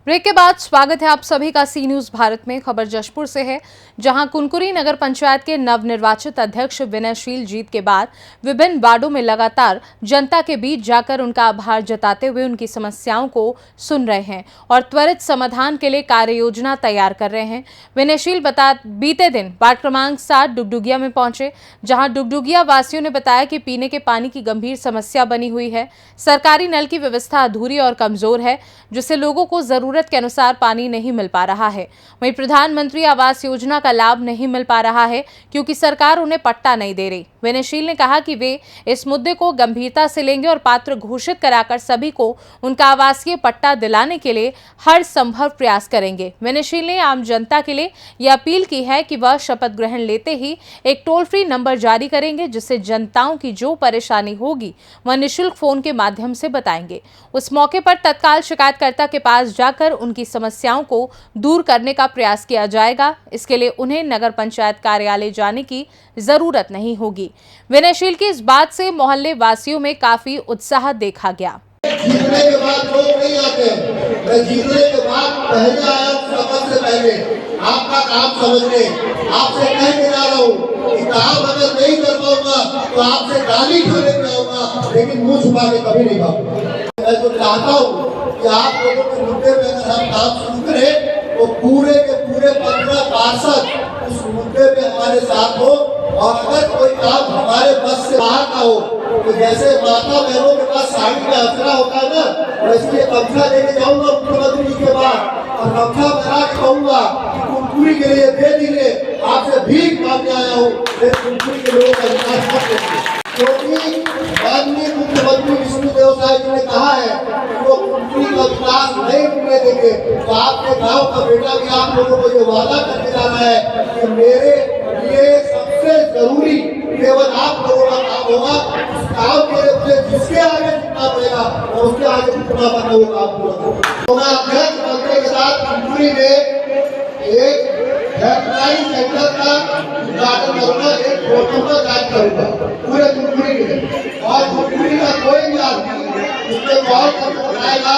Break के बाद स्वागत है आप सभी का सी न्यूज भारत में। खबर जशपुर से है, जहां कुनकुरी नगर पंचायत के नवनिर्वाचित अध्यक्ष विनयशील जीत के बाद विभिन्न वार्डों में लगातार जनता के बीच जाकर उनका आभार जताते हुए उनकी समस्याओं को सुन रहे हैं और त्वरित समाधान के लिए कार्य योजना तैयार कर रहे हैं। विनयशील बीते दिन वार्ड क्रमांक 7 डुगडुगिया में पहुंचे, जहां डुगडुगिया वासियों ने बताया कि पीने के पानी की गंभीर समस्या बनी हुई है। सरकारी नल की व्यवस्था अधूरी और कमजोर है, जिससे लोगों को जरूरत के अनुसार पानी नहीं मिल पा रहा है। वहीं प्रधानमंत्री आवास योजना का लाभ नहीं मिल पा रहा है क्योंकि सरकार उन्हें पट्टा नहीं दे रही। विनयशील ने कहा कि वे इस मुद्दे को गंभीरता से लेंगे और पात्र घोषित कराकर सभी को उनका आवासीय पट्टा दिलाने के लिए हर संभव प्रयास करेंगे। विनयशील ने आम जनता के लिए यह अपील की है कि वह शपथ ग्रहण लेते ही एक टोल फ्री नंबर जारी करेंगे, जिससे जनताओं की जो परेशानी होगी वह निःशुल्क फोन के माध्यम से बताएंगे। उस मौके पर तत्काल शिकायतकर्ता के पास जाकर उनकी समस्याओं को दूर करने का प्रयास किया जाएगा। इसके लिए उन्हें नगर पंचायत कार्यालय जाने की जरूरत नहीं होगी। विनयशील की इस बात से मोहल्ले वासियों में काफी उत्साह देखा गया। जीतने के बाद लोग नहीं आते, मैं जीतने के बाद पहले आया हूँ, शपथ से पहले आपका काम समझने, आपसे कह के जा रहा हूँ कि काम अगर नहीं कर पाऊंगा तो आपसे गाली खाने पे आऊंगा, लेकिन मुंह छुपा के कभी नहीं पाऊंगा। मैं तो चाहता हूँ कि आप लोगों के मुद्दे पे अगर हम काम शुरू करें तो पूरे के पूरे 15 पार्षद उस मुद्दे पे हमारे साथ हो, और अगर कोई काम हमारे बस से बाहर का हो तो जैसे माता बहनों के पास साड़ी का असरा होता है ना, वैसे गमछा लेके जाऊंगा मुख्यमंत्री जी के पास और गमछा बना के कहूंगा कि कुनकुरी के लिए दे दीजिए, आपसे भीख मांगने आया हूँ, कुनकुरी के लोगों का विकास कर देंगे। क्योंकि माननीय मुख्यमंत्री विष्णुदेव साहब जी ने कहा है कि वो कुनकुरी का विकास नहीं होने देंगे। तो आपके गाँव का बेटा भी आप लोगों को ये वादा करके जा रहा है कि मेरे लिए सबसे जरूरी केवल आप लोगों का काम होगा। उस काम के लिए मुझे जिसके आगे झुकना पड़ेगा और उसके आगे झुकना पड़ेगा, वो काम पूरा। तो मैं अध्यक्ष बनने के साथ कुनकुरी में एक हेल्पलाइन सेंटर का उद्घाटन करूंगा, एक फोटो का जांच करूंगा पूरे कुनकुरी में, और कुनकुरी का कोई भी आदमी उसमें कॉल करके बताएगा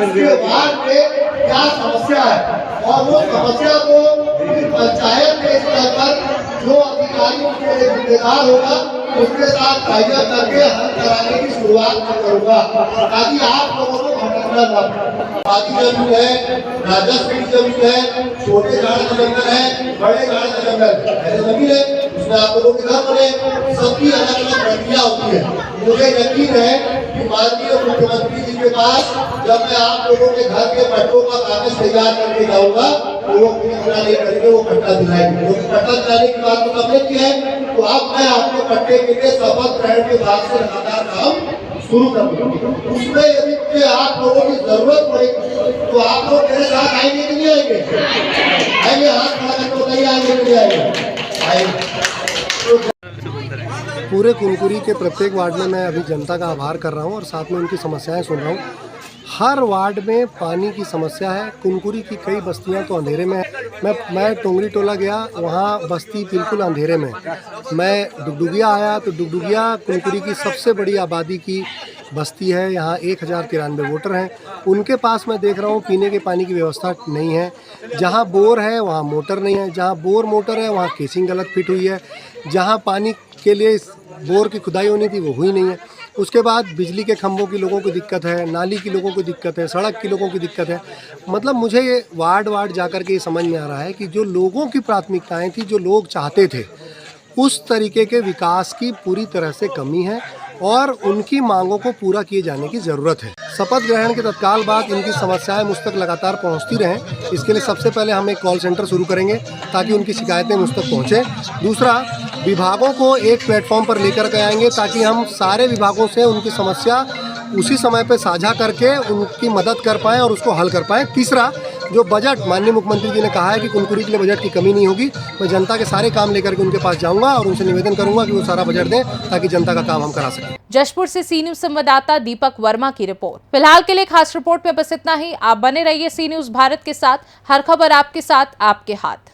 उसके वार्ड में क्या समस्या है, और वो समस्या को पंचायत के स्तर पर जो अधिकारी उसके लिए जिम्मेदार होगा उसके साथ फायदा करके हल कराने की शुरुआत करूंगा, ताकि आप लोगों को भटकना ना पड़े। आदि जमीन है, राजस्व की जमीन है, छोटे झाड़ का जंगल है, बड़े झाड़ का जंगल ऐसे जमीन है, उसमें आप लोगों के घर बने, सबकी अलग अलग प्रक्रिया होती है। मुझे यकीन है कि माननीय मुख्यमंत्री जी के पास जब मैं आप लोगों के घर के पट्टों का कागज तैयार करके जाऊंगा तो वो नहीं करके वो पट्टा दिलाएंगे। क्योंकि पट्टा दिलाने की बात तो हमने की है, तो अब मैं आपके पट्टे के लिए शपथ ग्रहण के बाद से लगातार काम शुरू करूंगा। उसमें यदि मुझे आप लोगों की जरूरत पड़ेगी तो आप लोग मेरे साथ आएंगे कि नहीं आएंगे? आएंगे, हाथ खड़ा करके बताइए, आएंगे कि नहीं आएंगे? पूरे कुनकुरी के प्रत्येक वार्ड में मैं अभी जनता का आभार कर रहा हूं और साथ में उनकी समस्याएं सुन रहा हूं। हर वार्ड में पानी की समस्या है। कुनकुरी की कई बस्तियां तो अंधेरे में है। मैं टोंगरी टोला गया, वहां बस्ती बिल्कुल अंधेरे में। मैं डुगडुगिया आया तो डुगडुगिया कुनकुरी की सबसे बड़ी आबादी की बस्ती है। यहाँ 1093 वोटर हैं। उनके पास मैं देख रहा हूँ पीने के पानी की व्यवस्था नहीं है। जहाँ बोर है वहाँ मोटर नहीं है, जहाँ बोर मोटर है वहाँ केसिंग गलत फिट हुई है, जहाँ पानी के लिए बोर की खुदाई होनी थी वो हुई नहीं है। उसके बाद बिजली के खंभों की लोगों को दिक्कत है, नाली की लोगों को दिक्कत है, सड़क की लोगों की दिक्कत है। मतलब मुझे ये वार्ड जाकर के ये समझ में आ रहा है कि जो लोगों की प्राथमिकताएं थी, जो लोग चाहते थे, उस तरीके के विकास की पूरी तरह से कमी है और उनकी मांगों को पूरा किए जाने की ज़रूरत है। शपथ ग्रहण के तत्काल बाद इनकी समस्याएं मुझ तक लगातार पहुंचती रहें, इसके लिए सबसे पहले हम एक कॉल सेंटर शुरू करेंगे ताकि उनकी शिकायतें मुझ तक पहुँचें। दूसरा, विभागों को एक प्लेटफॉर्म पर लेकर के आएंगे ताकि हम सारे विभागों से उनकी समस्या उसी समय पे साझा करके उनकी मदद कर पाएँ और उसको हल कर पाएँ। तीसरा, जो बजट माननीय मुख्यमंत्री जी ने कहा है कि कुनकुरी के लिए बजट की कमी नहीं होगी, मैं जनता के सारे काम लेकर के उनके पास जाऊंगा और उनसे निवेदन करूंगा कि वो सारा बजट दें ताकि जनता का काम हम करा सकें। जशपुर से सी न्यूज संवाददाता दीपक वर्मा की रिपोर्ट। फिलहाल के लिए खास रिपोर्ट में बस इतना ही। आप बने रहिए सी न्यूज भारत के साथ। हर खबर आपके साथ, आपके हाथ।